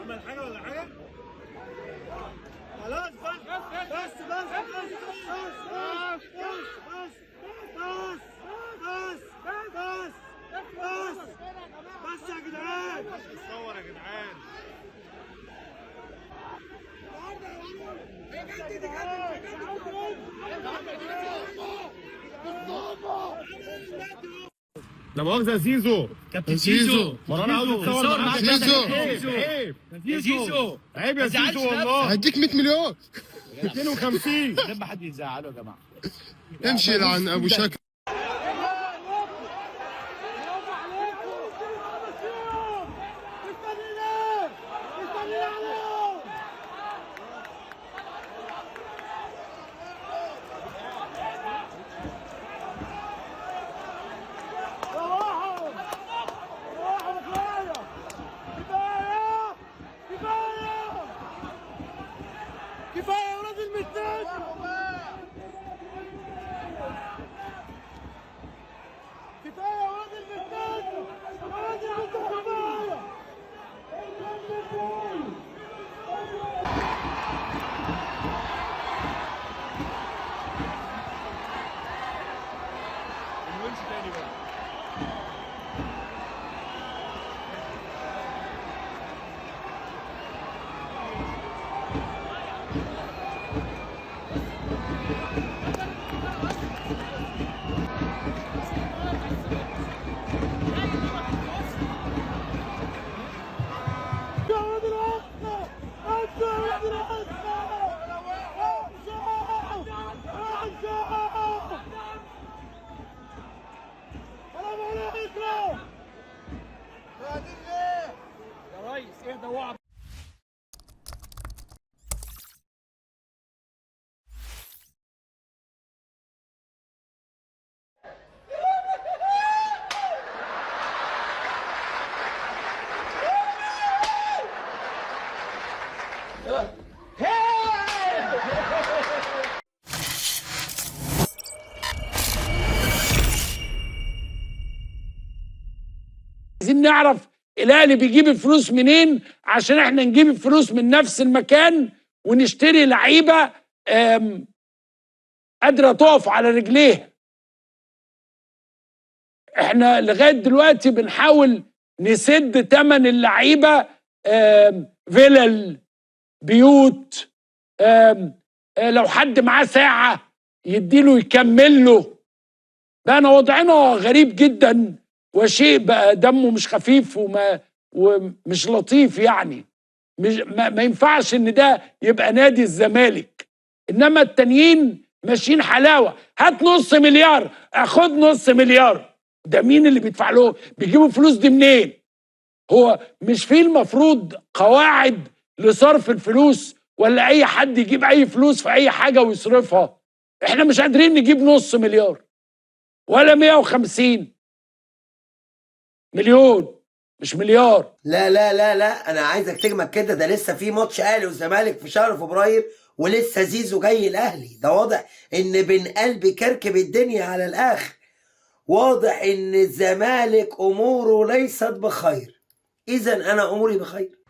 عمل حاجة ولا حاجة؟ خلاص بس يا جدعان، صور يا جدعان. لا مؤاخذة زيزو، كابتن زيزو، انا عاوز اتصور معاك. زيزو عيب يا زيزو والله. هديك 100 مليون 250. لما حد يزعله يا جماعه. امشي لعن ابو شكل. كفايه يا ولاد المتات، كفايه يا ولاد المتات، يا ولاد عندكم كفايه. الونش تاني بقى. يا ريس اهدى واقعد. عايزين نعرف الاهلي بيجيب الفلوس منين عشان احنا نجيب الفلوس من نفس المكان ونشتري لعيبه قادره تقف على رجليها. احنا لغايه دلوقتي بنحاول نسد ثمن اللعيبه، فيلل، بيوت، لو حد معاه ساعه يديله يكمل له. بقى وضعنا غريب جدا، وشيء بقى دمه مش خفيف ومش لطيف يعني. مش ما ينفعش ان ده يبقى نادي الزمالك، انما التانيين ماشيين حلاوه. هات نص مليار، اخد نص مليار. ده مين اللي بيدفع له؟ بيجيبوا فلوس دي منين؟ هو مش في المفروض قواعد لصرف الفلوس، ولا اي حد يجيب اي فلوس في اي حاجه ويصرفها؟ احنا مش قادرين نجيب نص مليار ولا 150 مليون، مش مليار. لا لا لا لا، انا عايزك تجمد كده. ده لسه في ماتش اهلي والزمالك في شهر فبراير، ولسه زيزو جاي الاهلي. ده واضح ان بن قلبي كركب الدنيا على الاخر. واضح ان الزمالك اموره ليست بخير. اذا انا اموري بخير.